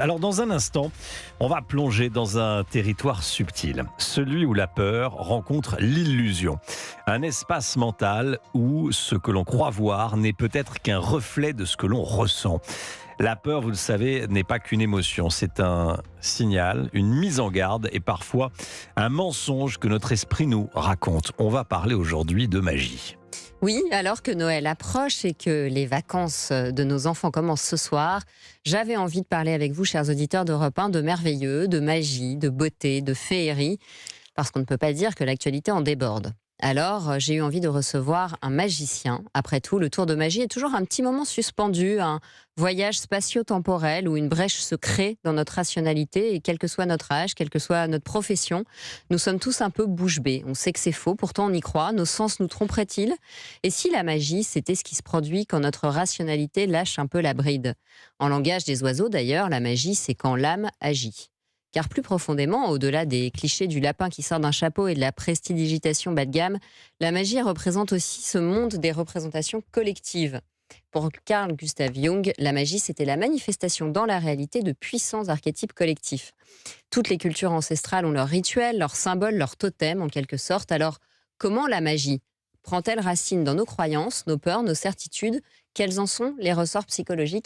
Alors dans un instant, on va plonger dans un territoire subtil, celui où la peur rencontre l'illusion. Un espace mental où ce que l'on croit voir n'est peut-être qu'un reflet de ce que l'on ressent. La peur, vous le savez, n'est pas qu'une émotion, c'est un signal, une mise en garde et parfois un mensonge que notre esprit nous raconte. On va parler aujourd'hui de magie. Oui, alors que Noël approche et que les vacances de nos enfants commencent ce soir, j'avais envie de parler avec vous, chers auditeurs d'Europe 1, de merveilleux, de magie, de beauté, de féerie, parce qu'on ne peut pas dire que l'actualité en déborde. Alors, j'ai eu envie de recevoir un magicien. Après tout, le tour de magie est toujours un petit moment suspendu, un voyage spatio-temporel où une brèche se crée dans notre rationalité et quel que soit notre âge, quelle que soit notre profession, nous sommes tous un peu bouche bée. On sait que c'est faux, pourtant on y croit. Nos sens nous tromperaient-ils? Et si la magie, c'était ce qui se produit quand notre rationalité lâche un peu la bride? En langage des oiseaux d'ailleurs, la magie, c'est quand l'âme agit. Car plus profondément, au-delà des clichés du lapin qui sort d'un chapeau et de la prestidigitation bas de gamme, la magie représente aussi ce monde des représentations collectives. Pour Carl Gustav Jung, la magie, c'était la manifestation dans la réalité de puissants archétypes collectifs. Toutes les cultures ancestrales ont leurs rituels, leurs symboles, leurs totems en quelque sorte. Alors, comment la magie prend-elle racine dans nos croyances, nos peurs, nos certitudes? Quels en sont les ressorts psychologiques?